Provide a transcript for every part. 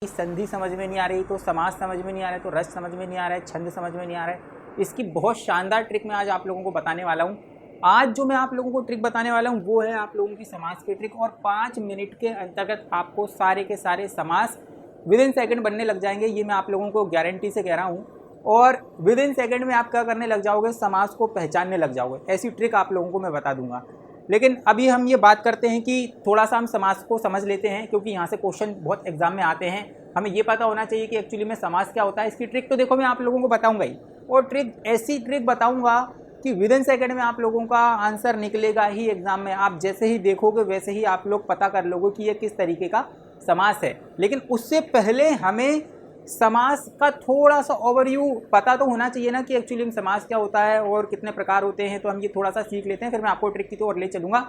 संधि समझ में नहीं आ रही तो समास समझ में नहीं आ रहा है तो रस समझ में नहीं आ रहा है, छंद समझ में नहीं आ रहा है। इसकी बहुत शानदार ट्रिक मैं आज आप लोगों को बताने वाला हूँ। आज जो मैं आप लोगों को ट्रिक बताने वाला हूँ वो है आप लोगों की समास की ट्रिक, और 5 मिनट के अंतर्गत आपको सारे के सारे समास विद इन सेकेंड बनने लग जाएंगे। ये मैं आप लोगों को गारंटी से कह रहा हूँ। और विद इन सेकेंड में आप क्या करने लग जाओगे, समास को पहचानने लग जाओगे। ऐसी ट्रिक आप लोगों को मैं बता दूंगा। लेकिन अभी हम ये बात करते हैं कि थोड़ा सा हम समास को समझ लेते हैं, क्योंकि यहाँ से क्वेश्चन बहुत एग्जाम में आते हैं। हमें ये पता होना चाहिए कि एक्चुअली में समास क्या होता है। इसकी ट्रिक तो देखो मैं आप लोगों को बताऊंगा ही, और ट्रिक ऐसी ट्रिक बताऊंगा कि विद इन सेकेंड में आप लोगों का आंसर निकलेगा ही एग्जाम में। आप जैसे ही देखोगे वैसे ही आप लोग पता कर लोगे कि ये किस तरीके का समास है। लेकिन उससे पहले हमें समास का थोड़ा सा ओवरव्यू पता तो होना चाहिए ना कि एक्चुअली में समास क्या होता है और कितने प्रकार होते हैं। तो हम ये थोड़ा सा सीख लेते हैं, फिर मैं आपको ट्रिक की तो और ले चलूंगा।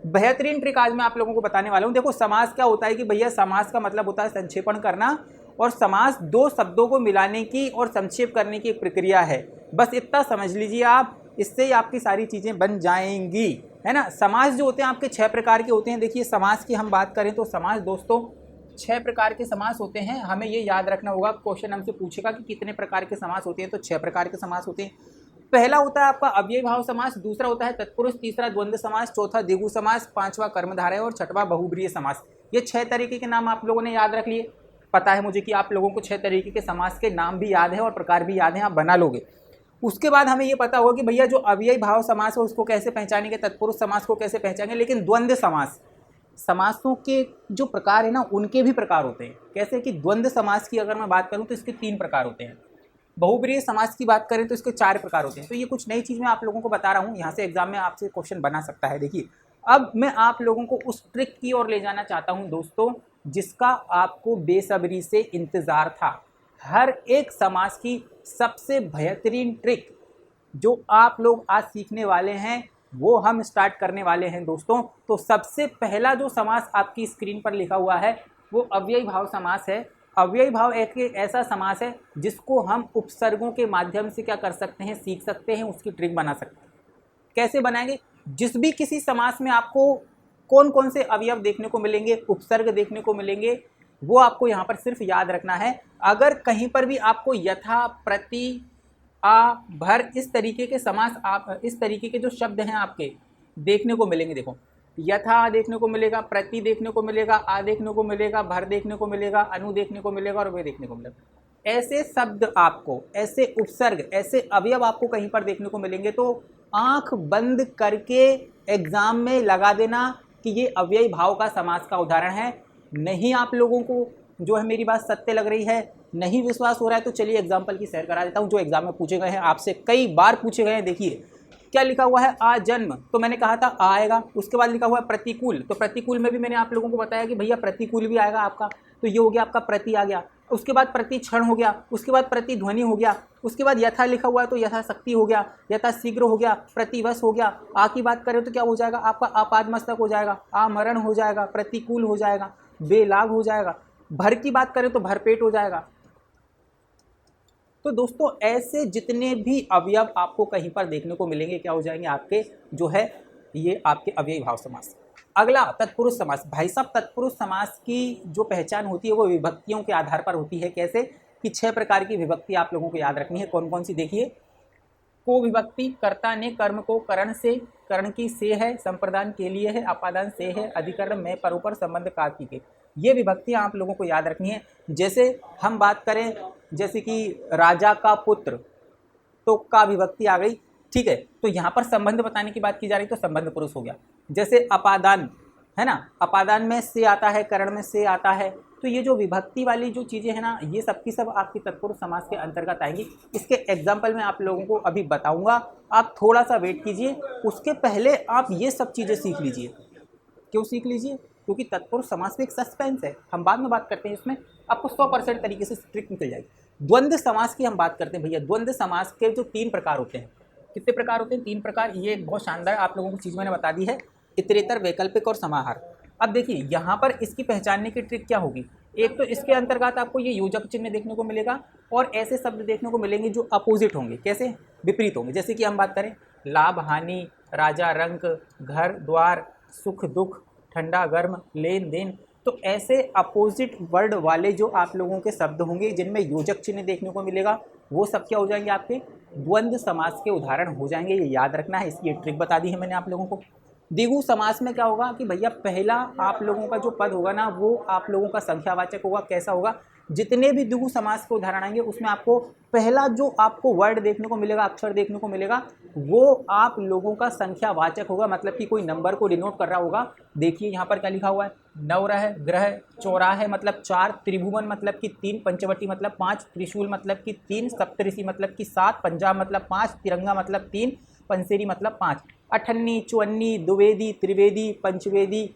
बेहतरीन ट्रिक आज मैं आप लोगों को बताने वाला हूँ। देखो समास क्या होता है कि भैया समास का मतलब होता है संक्षेपण करना, और समास दो शब्दों को मिलाने की और संक्षेप करने की एक प्रक्रिया है। बस इतना समझ लीजिए आप, इससे ही आपकी सारी चीज़ें बन जाएंगी, है ना। समास जो होते हैं आपके 6 प्रकार के होते हैं। देखिए समास की हम बात करें तो समास दोस्तों 6 प्रकार के समास होते हैं। हमें ये याद रखना होगा, क्वेश्चन हमसे पूछेगा कि कितने प्रकार के समास होते हैं, तो 6 प्रकार के समास होते हैं। पहला होता है आपका अव्ययी भाव समास, दूसरा होता है तत्पुरुष, तीसरा द्वंद्व समास, चौथा द्विगु समास, पांचवा कर्मधारय और छठवां बहुब्रीहि समास। ये 6 तरीके के नाम आप लोगों ने याद रख लिए। पता है मुझे कि आप लोगों को 6 तरीके के समास के नाम भी याद है और प्रकार भी याद है, आप बना लोगे। उसके बाद हमें ये पता होगा कि भैया जो अव्ययी भाव समास है उसको कैसे पहचानेंगे, तत्पुरुष समास को कैसे पहचानेंगे। लेकिन द्वंद्व समास, समासों के जो प्रकार है ना उनके भी प्रकार होते हैं। कैसे कि द्वंद्व समास की अगर मैं बात करूं तो इसके 3 प्रकार होते हैं। बहुब्रीहि समास की बात करें तो इसके 4 प्रकार होते हैं। तो ये कुछ नई चीज़ मैं आप लोगों को बता रहा हूँ, यहाँ से एग्जाम में आपसे क्वेश्चन बना सकता है। देखिए अब मैं आप लोगों को उस ट्रिक की ओर ले जाना चाहता हूँ दोस्तों, जिसका आपको बेसब्री से इंतजार था। हर एक समास की सबसे बेहतरीन ट्रिक जो आप लोग आज सीखने वाले हैं वो हम स्टार्ट करने वाले हैं दोस्तों। तो सबसे पहला जो समास आपकी स्क्रीन पर लिखा हुआ है वो अव्ययी भाव समास है। अव्ययी भाव एक ऐसा समास है जिसको हम उपसर्गों के माध्यम से क्या कर सकते हैं, सीख सकते हैं, उसकी ट्रिक बना सकते हैं। कैसे बनाएंगे, जिस भी किसी समास में आपको कौन कौन से अवयव देखने को मिलेंगे, उपसर्ग देखने को मिलेंगे, वो आपको यहाँ पर सिर्फ याद रखना है। अगर कहीं पर भी आपको यथा, प्रति, आ, भर इस तरीके के समास, आप इस तरीके के जो शब्द हैं आपके देखने को मिलेंगे। देखो यथा देखने को मिलेगा, प्रति देखने को मिलेगा, आ देखने को मिलेगा, भर देखने को मिलेगा, अनु देखने को मिलेगा और वे देखने को मिलेगा। ऐसे शब्द आपको, ऐसे उपसर्ग, ऐसे अवयव आपको कहीं पर देखने को मिलेंगे तो आंख बंद करके एग्जाम में लगा देना कि ये अव्ययी भाव का समास का उदाहरण है। नहीं आप लोगों को जो है मेरी बात सत्य लग रही है, नहीं विश्वास हो रहा है, तो चलिए एग्जाम्पल की शेयर करा देता हूँ जो एग्जाम में पूछे गए हैं, आपसे कई बार पूछे गए हैं। देखिए क्या लिखा हुआ है, आ जन्म, तो मैंने कहा था आएगा। उसके बाद लिखा हुआ है प्रतिकूल, तो प्रतिकूल में भी मैंने आप लोगों को बताया कि भैया प्रतिकूल भी आएगा आपका, तो ये हो गया आपका प्रति आ गया। उसके बाद प्रतिक्षण हो गया, उसके बाद प्रतिध्वनि हो गया, उसके बाद यथा लिखा हुआ है तो यथाशक्ति हो गया, यथाशीघ्र हो गया, प्रतिवश हो गया। आ की बात करें तो क्या हो जाएगा आपका, आपादमस्तक हो जाएगा, आमरण हो जाएगा, प्रतिकूल हो जाएगा, बेलाग हो जाएगा। भर की बात करें तो भरपेट हो जाएगा। तो दोस्तों ऐसे जितने भी अवयव आपको कहीं पर देखने को मिलेंगे क्या हो जाएंगे आपके, जो है ये आपके अव्ययी भाव समास। अगला तत्पुरुष समास। भाई साहब तत्पुरुष समास की जो पहचान होती है वो विभक्तियों के आधार पर होती है। कैसे कि 6 प्रकार की विभक्ति आप लोगों को याद रखनी है। कौन कौन सी, देखिए को विभक्ति, कर्ता ने कर्म को करण से, करण की से है, संप्रदान के लिए है, अपादान से है, अधिकरण में, पर ऊपर, संबंध कार्तिक के। ये विभक्तियां आप लोगों को याद रखनी है। जैसे हम बात करें जैसे कि राजा का पुत्र, तो का विभक्ति आ गई, ठीक है। तो यहाँ पर संबंध बताने की बात की जा रही तो संबंध पुरुष हो गया। जैसे अपादान है ना, अपादान में से आता है, करण में से आता है। तो ये जो विभक्ति वाली जो चीज़ें हैं ना, ये सब की सब आपकी तत्पुरुष समास के अंतर्गत आएंगी। इसके एग्जाम्पल मैं आप लोगों को अभी बताऊंगा, आप थोड़ा सा वेट कीजिए। उसके पहले आप ये सब चीज़ें सीख लीजिए। क्यों सीख लीजिए, क्योंकि तत्पुरुष समास में एक सस्पेंस है, हम बाद में बात करते हैं। इसमें आपको 100% तरीके से ट्रिक निकल जाएगी। द्वंद्व समास की हम बात करते हैं भैया। द्वंद्व समास के जो 3 प्रकार होते हैं, कितने प्रकार होते हैं, 3 प्रकार। ये एक बहुत शानदार आप लोगों को चीज़ मैंने बता दी है, इतरेतर, वैकल्पिक और समाहार। अब देखिए यहाँ पर इसकी पहचानने की ट्रिक क्या होगी। एक तो इसके अंतर्गत आपको ये योजक चिन्ह देखने को मिलेगा और ऐसे शब्द देखने को मिलेंगे जो अपोजिट होंगे। कैसे, विपरीत होंगे। जैसे कि हम बात करें लाभ हानि, राजा रंक, घर द्वार, सुख दुख, ठंडा गर्म, लेन देन, तो ऐसे अपोजिट वर्ड वाले जो आप लोगों के शब्द होंगे जिनमें योजक चिन्ह देखने को मिलेगा, वो सब क्या हो जाएंगे, आपके द्वंद्व समास के उदाहरण हो जाएंगे। ये याद रखना है, इसकी ट्रिक बता दी है मैंने आप लोगों को। द्विगु समास में क्या होगा कि भैया पहला आप लोगों का जो पद होगा ना, वो आप लोगों का संख्यावाचक होगा। कैसा होगा, जितने भी द्विगु समास के उदाहरण आएंगे उसमें आपको पहला जो आपको वर्ड देखने को मिलेगा, अक्षर देखने को मिलेगा, वो आप लोगों का संख्यावाचक होगा, मतलब कि कोई नंबर को डिनोट कर रहा होगा। देखिए यहाँ पर क्या लिखा हुआ है, नवरह ग्रह, चौराहे मतलब 4, त्रिभुवन मतलब कि 3, पंचवटी मतलब 5, त्रिशूल मतलब कि 3, सप्तऋषि मतलब कि 7, पंजाब मतलब 5, तिरंगा मतलब 3, पंसेरी मतलब 5, अठन्नी, चौन्नी, द्विवेदी, त्रिवेदी, पंचवेदी,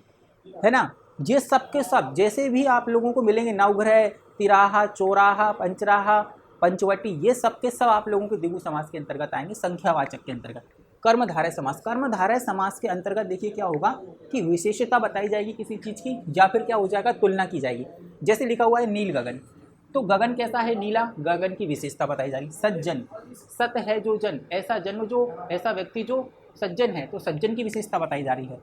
है ना। ये सब के सब जैसे भी आप लोगों को मिलेंगे, नवग्रह, तिराहा, चौराहा, पंचराहा, पंचवटी, ये सब के सब आप लोगों के द्विगु समास के अंतर्गत आएंगे, संख्यावाचक के अंतर्गत। कर्मधारय समास, कर्मधारय समास के अंतर्गत देखिए क्या होगा कि विशेषता बताई जाएगी किसी चीज़ की, या फिर क्या हो जाएगा, तुलना की जाएगी। जैसे लिखा हुआ है नील गगन, तो गगन कैसा है, नीला, गगन की विशेषता बताई जाएगी। सज्जन, सत है जो जन, ऐसा जन्म जो, ऐसा व्यक्ति जो सज्जन है, तो सज्जन की विशेषता बताई जा रही है।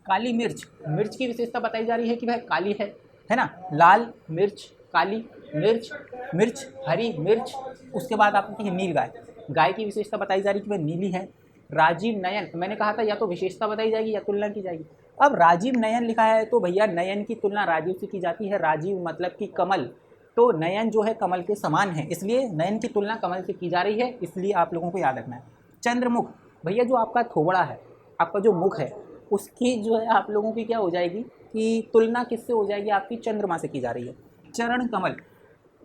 काली मिर्च, मिर्च की विशेषता बताई जा रही है कि वह काली है ना। लाल मिर्च, काली मिर्च, मिर्च, हरी मिर्च। उसके बाद आपको नील गाय, गाय की विशेषता बताई जा रही है कि वह नीली है। राजीव नयन, मैंने कहा था या तो विशेषता बताई जाएगी या तुलना की जाएगी। अब राजीव नयन लिखा है तो भैया नयन की तुलना राजीव से की जाती है। राजीव मतलब कि कमल, तो नयन जो है कमल के समान है, इसलिए नयन की तुलना कमल से की जा रही है, इसलिए आप लोगों को याद रखना है। चंद्रमुख, भैया जो आपका थोबड़ा है, आपका जो मुख है, उसकी जो है आप लोगों की क्या हो जाएगी कि तुलना किससे हो जाएगी, आपकी चंद्रमा से की जा रही है। चरण कमल,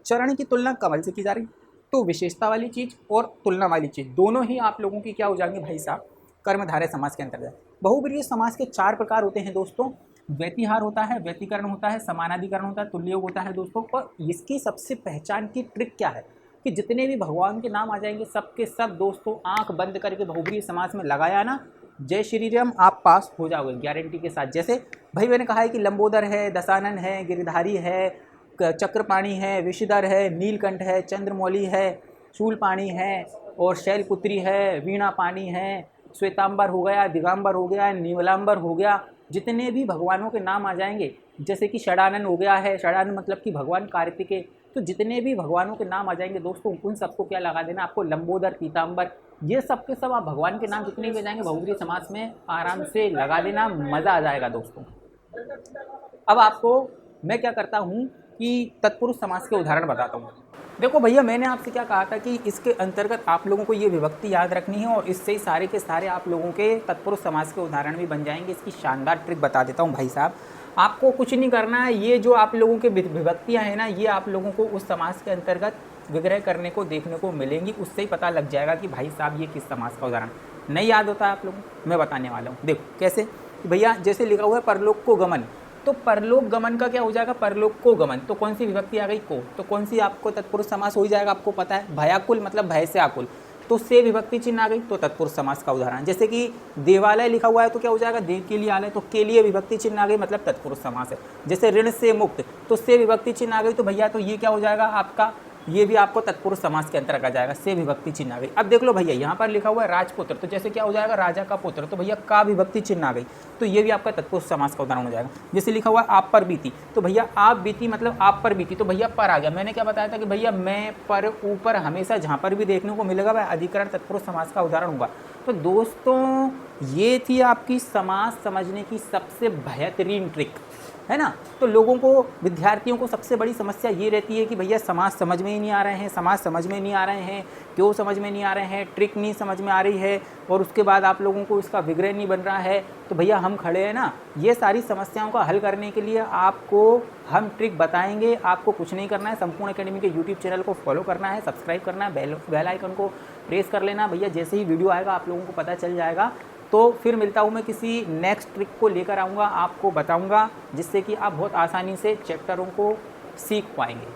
चरण की तुलना कमल से की जा रही है। तो विशेषता वाली चीज़ और तुलना वाली चीज़ दोनों ही आप लोगों की क्या हो जाएंगे भाई साहब, कर्मधारय समास के अंतर्गत। बहुब्रीहि समास के 4 प्रकार होते हैं दोस्तों। व्यतिहार होता है, व्यतिकरण होता है, समानाधिकरण होता है, तुल्ययोग होता है दोस्तों। और इसकी सबसे पहचान की ट्रिक क्या है कि जितने भी भगवान के नाम आ जाएंगे सब के सब दोस्तों आंख बंद करके बहुब्रीहि समास में लगाया ना, जय श्री राम, आप पास हो जाओगे गारंटी के साथ। जैसे भाई मैंने कहा है कि लंबोदर है, दशानन है, गिरधारी है, चक्रपाणी है, विषधर है, नीलकंठ है, चंद्रमौली है, शूलपाणी है, और शैलपुत्री है, वीणापाणी है, श्वेतांबर हो गया, दिगंबर हो गया, नीलांबर हो गया। जितने भी भगवानों के नाम आ जाएंगे, जैसे कि षडानन हो गया है, षडानन मतलब कि भगवान कार्तिकेय, तो जितने भी भगवानों के नाम आ जाएंगे दोस्तों, उन सबको क्या लगा देना आपको, लंबोदर, पीताम्बर, ये सब के सब आप भगवान के नाम जितने भी आ जाएंगे बहुब्रीहि समास में आराम से लगा देना, मज़ा आ जाएगा दोस्तों। अब आपको मैं क्या करता हूँ कि तत्पुरुष समास के उदाहरण बताता हूँ। देखो भैया मैंने आपसे क्या कहा था कि इसके अंतर्गत आप लोगों को ये विभक्ति याद रखनी है, और इससे ही सारे के सारे आप लोगों के तत्पुरुष समास के उदाहरण भी बन जाएंगे। इसकी शानदार ट्रिक बता देता हूँ भाई साहब, आपको कुछ नहीं करना है। ये जो आप लोगों के विभक्तियाँ हैं ना, ये आप लोगों को उस समास के अंतर्गत विग्रह करने को देखने को मिलेंगी, उससे ही पता लग जाएगा कि भाई साहब ये किस समास का उदाहरण। नहीं याद होता है आप लोगों को, मैं बताने वाला हूँ। देखो कैसे भैया, जैसे लिखा हुआ है परलोक को गमन, तो परलोक गमन का क्या हो जाएगा, परलोक को गमन, तो कौन सी विभक्ति आ गई, को, तो कौन सी आपको तत्पुरुष समास हो जाएगा, आपको पता है। भयाकुल मतलब भय से आकुल, तो से विभक्ति चिन्ह आ गई, तो तत्पुरुष समास का उदाहरण। जैसे कि देवालय लिखा हुआ है तो क्या हो जाएगा, देव के लिए आलय, तो के लिए विभक्ति चिन्ह आ गई, मतलब तत्पुरुष समास है। जैसे ऋण से मुक्त, तो से विभक्ति चिन्ह आ गई, तो भैया तो ये क्या हो जाएगा आपका, ये भी आपको तत्पुरुष समास के अंतर्गत आ जाएगा, से विभक्ति चिन्ह आ गई। अब देख लो भैया यहाँ पर लिखा हुआ है राजपुत्र, तो जैसे क्या हो जाएगा, राजा का पुत्र, तो भैया का विभक्ति चिन्ह आ गई, तो ये भी आपका तत्पुरुष समास का उदाहरण हो जाएगा। जैसे लिखा हुआ है आप पर बीती, तो भैया आप बीती मतलब आप पर बीती, तो भैया पर आ गया। मैंने क्या बताया था कि भैया मैं पर, ऊपर, हमेशा जहाँ पर भी देखने को मिलेगा वह अधिकरण तत्पुरुष समास का उदाहरण होगा। तो दोस्तों ये थी आपकी समास समझने की सबसे बेहतरीन ट्रिक, है ना। तो लोगों को, विद्यार्थियों को सबसे बड़ी समस्या ये रहती है कि भैया समास समझ में ही नहीं आ रहे हैं, समास समझ में नहीं आ रहे हैं, क्यों समझ में नहीं आ रहे हैं, ट्रिक नहीं समझ में आ रही है, और उसके बाद आप लोगों को इसका विग्रह नहीं बन रहा है। तो भैया हम खड़े हैं ना, ये सारी समस्याओं का हल करने के लिए आपको हम ट्रिक बताएंगे। आपको कुछ नहीं करना है, संपूर्ण एकेडमी के यूट्यूब चैनल को फॉलो करना है, सब्सक्राइब करना है, बेल आइकन को प्रेस कर लेना। भैया जैसे ही वीडियो आएगा आप लोगों को पता चल जाएगा। तो फिर मिलता हूँ मैं किसी नेक्स्ट ट्रिक को लेकर आऊँगा, आपको बताऊँगा, जिससे कि आप बहुत आसानी से चैप्टरों को सीख पाएंगे।